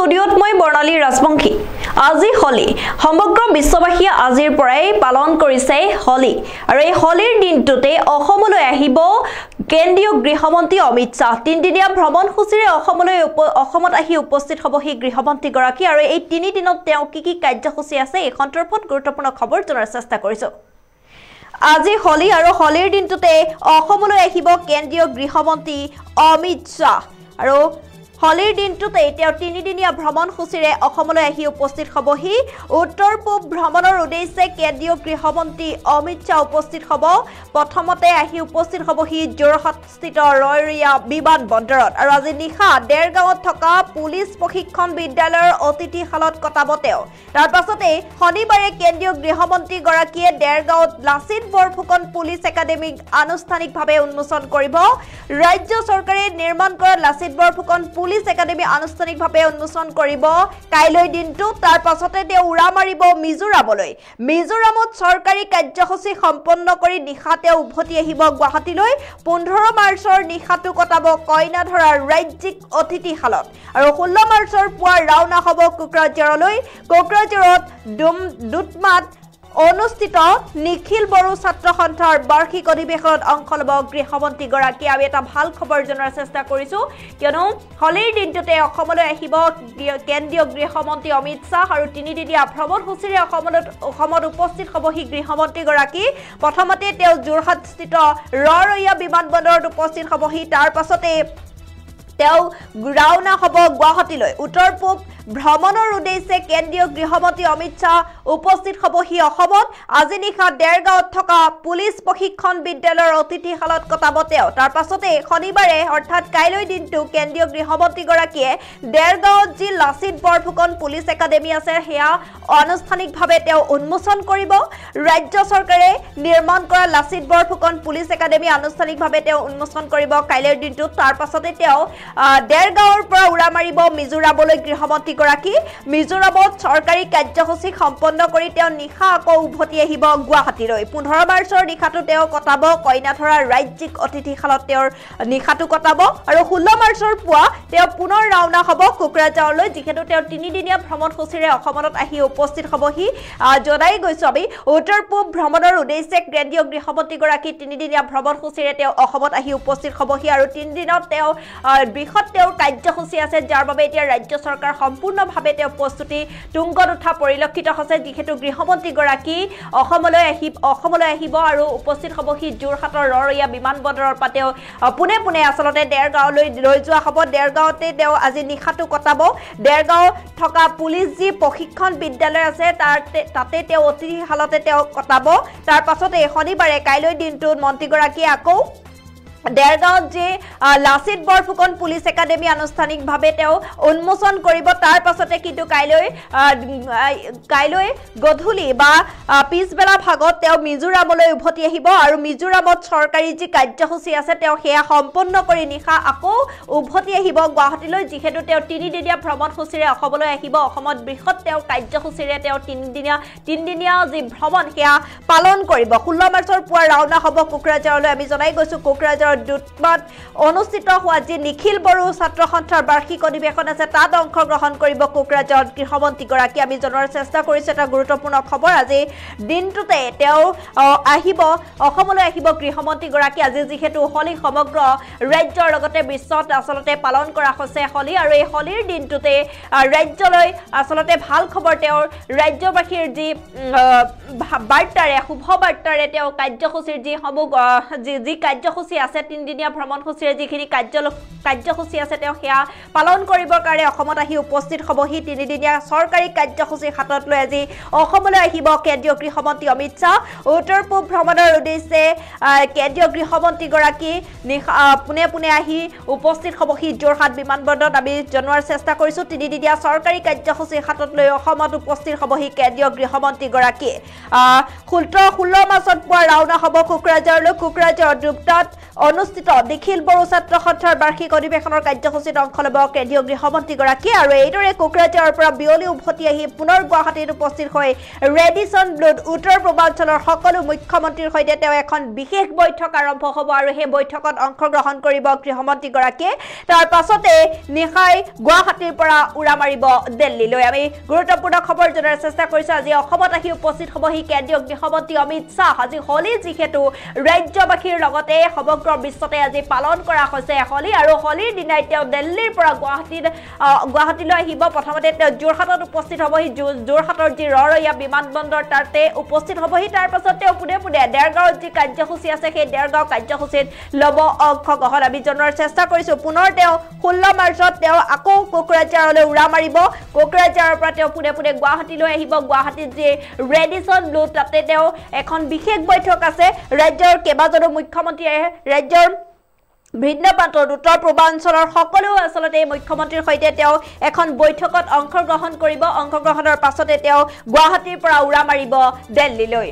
ষ্টুডিঅ'ত মই বৰ্ণালী ৰাজবংশী আজি হলি সমগ্ৰ বিশ্ববাসী আজিৰ পৰাই পালন কৰিছে হলি আৰু এই হলিৰ দিনটোতে অসমলৈ আহিব কেন্দ্ৰীয় গৃহমন্ত্ৰী অমিত শাহ তিনিদিনীয়া ভ্ৰমণসূচীৰে অসমত আহি উপস্থিত হ'বহি গৃহমন্ত্ৰী গৰাকী আৰু এই তিনি দিনত তেওঁ কি কাৰ্যসূচী আছে এই সন্দৰ্ভত গুৰুত্বপূৰ্ণ খবৰ জনাৰ চেষ্টা কৰিছো আজি হলি আৰু হলিৰ দিনটোতে অসমলৈ আহিব কেন্দ্ৰীয় গৃহমন্ত্ৰী অমিত শাহ আৰু হলিৰ দিনটোতে তেওঁ তিনিদিনীয়া ভ্ৰমণসূচীৰে অসমলৈ আহি উপস্থিত হ'বহি উত্তৰ পূব ভ্ৰমণৰ উদ্দেশ্যে কেন্দ্ৰীয় গৃহমন্ত্ৰী অমিত শাহ উপস্থিত হ'ব প্ৰথমতে আহি উপস্থিত হ'বহি যোৰহাটস্থিত ৰয়ৰিয়া বিমানবন্দৰত আৰু আজি নিশা দেৰগাঁৱত থকা পুলিচ প্ৰশিক্ষণ বিদ্যালয়ৰ অতিথিশালত কটাব তেওঁ তাৰ পাছতে শনিবাৰে কেন্দ্ৰীয় গৃহমন্ত্ৰী গৰাকীয়ে দেৰগাঁৱত লাচিত বৰফুকন পুলিচ একাডেমিক আনুষ্ঠানিকভাৱে উন্মোচন কৰিব ৰাজ্য চৰকাৰে নিৰ্মাণ কৰা লাচিত বৰফুকন পুলিচ একাডেমি আনুষ্ঠানিকভাৱে উন্মোচন কৰিব কাইলৈ দিনটো তাৰ পাছতে তেওঁ উৰা মাৰিব মিজোৰামত চৰকাৰী কাৰ্যসূচী সম্পন্ন কৰি নিশা তেওঁ উভতি আহিব গুৱাহাটীলৈ 15 মাৰ্চৰ নিশাটো কটাব কইনাধৰা ৰাজ্যিক অতিথিশালত আৰু 16 মাৰ্চৰ পুৱা ৰাওনা হ'ব কোকৰাঝাৰত দুটমাত অনুষ্ঠিত নিখিল বড়ো ছাত্ৰ সন্থাৰ বাৰ্ষিক অধিৱেশনত অংশ ল'ব গৃহমন্ত্ৰী গৰাকী আমি এটা ভাল খবৰ জনাৰ চেষ্টা কৰিছো কিয়নো হলিৰ দিনটোতে অসমলৈ আহিব কেন্দ্ৰীয় গৃহমন্ত্ৰী অমিত শাহ আৰু তিনিদিনীয়া ভ্ৰমণসূচীৰে অসমত উপস্থিত হ'বহি গৃহমন্ত্ৰী গৰাকী প্ৰথমতে তেওঁ যোৰহাটস্থিত ৰয়ৰিয়া বিমানবন্দৰত উপস্থিত হ'বহি তাৰ পাছতে তেওঁ ৰাওনা হ'ব গুৱাহাটীলৈ উত্তৰ পূব ভ্ৰমণৰ উদ্দেশ্যে কেন্দ্ৰীয় গৃহমন্ত্ৰী অমিত শাহ উপস্থিত হ'বহি অসমত আজি নিশা দেৰগাঁৱত থকা পুলিচ প্ৰশিক্ষণ বিদ্যালয়ৰ অতিথিশালত কটাব তেওঁ তাৰ পাছতে শনিবাৰে অৰ্থাৎ কাইলৈ দিনটো কেন্দ্ৰীয় গৃহমন্ত্ৰী গৰাকীয়ে দেৰগাঁৱত যি লাচিত বৰফুকন পুলিচ একাডেমি আছে সেয়া আনুষ্ঠানিকভাৱে তেওঁ উন্মোচন কৰিব ৰাজ্য চৰকাৰে নিৰ্মাণ কৰা লাচিত বৰফুকন পুলিচ একাডেমি আনুষ্ঠানিকভাৱে তেওঁ উন্মোচন কৰিব কাইলৈৰ দিনটো তাৰ পাছতে তেওঁ দেৰগাঁৱৰ পৰা উৰা মাৰিব মিজোৰামলৈ গৃহমন্ত্ৰী গৰাকী মিজোৰামত চৰকাৰী কাৰ্যসূচী সম্পন্ন কৰি তেওঁ নিশা আকৌ উভতি আহিব গুৱাহাটীলৈ 15 মাৰ্চৰ নিশাটো তেওঁ কটাব কইনাধৰা ৰাজ্যিক অতিথিশালত তেওঁৰ নিশাটো কটাব আৰু 16 মাৰ্চৰ পুৱা তেওঁ পুনৰ ৰাওনা হ'ব কোকৰাঝাৰলৈ যিহেতু তেওঁ তিনিদিনীয়া ভ্ৰমণসূচীৰে অসমত আহি উপস্থিত হ'বহি জনাই গৈছো আমি উত্তৰ পূব ভ্ৰমণৰ উদ্দেশ্যে কেন্দ্ৰীয় গৃহমন্ত্ৰী গৰাকী তিনিদিনীয়া ভ্ৰমণসূচীৰে তেওঁ অসমত আহি উপস্থিত হ'বহি আৰু তিনিদিনত তেওঁ বৃহৎ তেওঁৰ কাৰ্যসূচী আছে যাৰ বাবে এতিয়া ৰাজ্য চৰকাৰ সম্পূৰ্ণভাৱে তেওঁ প্ৰস্তুতি তুংগত উঠা পৰিলক্ষিত হৈছে যিহেতু গৃহমন্ত্ৰী গৰাকী অসমলৈ আহিব আৰু উপস্থিত হ'বহি যোৰহাটৰ ৰয়ৰিয়া বিমানবন্দৰৰ পৰা তেওঁ পোনে আচলতে দেৰগাঁৱলৈ লৈ যোৱা হ'ব দেৰগাঁৱতে তেওঁ আজি নিশাটো কটাব দেৰগাঁৱত থকা পুলিচ যি প্ৰশিক্ষণ বিদ্যালয় আছে তাতে তেওঁ অতিথিশালতে তেওঁ কটাব তাৰ পাছতে শনিবাৰে কাইলৈ দিনটোত মন্ত্ৰীগৰাকীয়ে আকৌ দেৰগাঁৱত যি লাচিত বৰফুকন পুলিচ একাডেমি আনুষ্ঠানিকভাৱে তেওঁ উন্মোচন কৰিব তাৰ পাছতে কিন্তু কাইলৈ গধূলি বা পিছবেলা ভাগত তেওঁ মিজোৰামলৈ উভতি আহিব আৰু মিজোৰামত চৰকাৰী যি কাৰ্যসূচী আছে তেওঁ সেয়া সম্পন্ন কৰি নিশা আকৌ উভতি আহিব গুৱাহাটীলৈ যিহেতু তেওঁ তিনিদিনীয়া ভ্ৰমণসূচীৰে অসমলৈ আহিব অসমত বৃহৎ তেওঁ কাৰ্যসূচীৰে তেওঁ তিনিদিনীয়া যি ভ্ৰমণ সেয়া পালন কৰিব 16 মাৰ্চৰ পুৱা ৰাওনা হ'ব কোকৰাঝাৰলৈ আমি জনাই গৈছো কোকৰাঝাৰ দুটমাত অনুষ্ঠিত হোৱা যি নিখিল বড়ো ছাত্ৰ সন্থাৰ বাৰ্ষিক অধিৱেশন আছে তাত অংশগ্ৰহণ কৰিব কোকৰাঝাৰত গৃহমন্ত্ৰী গৰাকী আমি জনাৰ চেষ্টা কৰিছো এটা গুৰুত্বপূৰ্ণ খবৰ আজি দিনটোতে তেওঁ অসমলৈ আহিব গৃহমন্ত্ৰী গৰাকী আজি যিহেতু হলি সমগ্ৰ ৰাজ্যৰ লগতে বিশ্বত আচলতে পালন কৰা হৈছে হলি আৰু এই হলিৰ দিনটোতে ৰাজ্যলৈ আচলতে ভাল খবৰ তেওঁৰ ৰাজ্যবাসীৰ যি বাৰ্তাৰে শুভ বাৰ্তাৰে তেওঁ কাৰ্যসূচীৰ যি কাৰ্যসূচী আছে তিনিদিনীয়া ভ্ৰমণসূচীৰে যিখিনি কাৰ্যসূচী আছে তেওঁ সেয়া পালন কৰিবৰ কাৰণে অসমত আহি উপস্থিত হ'বহি তিনিদিনীয়া চৰকাৰী কাৰ্যসূচী হাতত লৈ আজি অসমলৈ আহিব কেন্দ্ৰীয় গৃহমন্ত্ৰী অমিত শাহ উত্তৰ পূব ভ্ৰমণৰ উদ্দেশ্যে কেন্দ্ৰীয় গৃহমন্ত্ৰী গৰাকী পোনে আহি উপস্থিত হ'বহি যোৰহাট বিমানবন্দৰত আমি জনোৱাৰ চেষ্টা কৰিছো তিনিদিনীয়া চৰকাৰী কাৰ্যসূচী হাতত লৈ অসমত উপস্থিত হ'বহি কেন্দ্ৰীয় গৃহমন্ত্ৰী গৰাকী 16 মাৰ্চত পুৱা ৰাওনা হ'ব কোকৰাঝাৰলৈ কোকৰাঝাৰত দুটাত অনুষ্ঠিত নিখিল বড়ো ছাত্ৰ সন্থাৰ বাৰ্ষিক অধিৱেশনৰ কাৰ্যসূচীত অংশ ল'ব কেন্দ্ৰীয় গৃহমন্ত্ৰীগৰাকীয়ে আৰু এইদৰে কোকৰাঝাৰৰ পৰা বিয়লি উভতি আহি পুনৰ গুৱাহাটীত উপস্থিত হৈ ৰেডিছন ব্লুত উত্তৰ পূৰ্বাঞ্চলৰ সকলো মুখ্যমন্ত্ৰীৰ সৈতে তেওঁ এখন বিশেষ বৈঠক আৰম্ভ হ'ব আৰু সেই বৈঠকত অংশগ্ৰহণ কৰিব গৃহমন্ত্ৰীগৰাকীয়ে তাৰ পাছতে নিশাই গুৱাহাটীৰ পৰা উৰা মাৰিব দিল্লীলৈ আমি গুৰুত্বপূৰ্ণ খবৰ জনাৰ চেষ্টা কৰিছো আজি অসমত আহি উপস্থিত হ'বহি কেন্দ্ৰীয় গৃহমন্ত্ৰী অমিত শাহ আজি হোলী যিহেতু ৰাজ্যবাসীৰ লগতে সমগ্ৰ বিশ্বতে আজি পালন কৰা হৈছে হোলী আৰু হোলীৰ দিনাই তেওঁ দিল্লীৰ পৰা গুৱাহাটীলৈ আহিব প্ৰথমতে তেওঁ যোৰহাটত উপস্থিত হ'বহি যোৰহাটৰ যি ৰৰৈয়া বিমানবন্দৰ তাতে উপস্থিত হ'বহি তাৰ পাছত তেওঁ পুনে দেৰগাঁৱত যি কাৰ্যসূচী আছে সেই দেৰগাঁও কাৰ্যসূচীত ল'ব অংশগ্ৰহণ আমি জনোৱাৰ চেষ্টা কৰিছো পুনৰ তেওঁ 16 মাৰ্চত তেওঁ আকৌ কোকৰাঝাৰলৈ উৰা মাৰিব কোকৰাঝাৰৰ পৰা তেওঁ পুনে গুৱাহাটীলৈ আহিব গুৱাহাটীত যি ৰেডিছন ব্লু তাতে তেওঁ এখন বিশেষ বৈঠক আছে ৰাজ্যৰ কেইবাজনো মুখ্যমন্ত্ৰীয়ে ৰাজ্যৰ ভিন্ন প্ৰান্তত উত্তৰ পূৰ্বাঞ্চলৰ সকলো আচলতে মুখ্যমন্ত্ৰীৰ সৈতে তেওঁ এখন বৈঠকত অংশগ্ৰহণ কৰিব অংশগ্ৰহণৰ পাছতে তেওঁ গুৱাহাটীৰ পৰা উৰা মাৰিব দিল্লীলৈ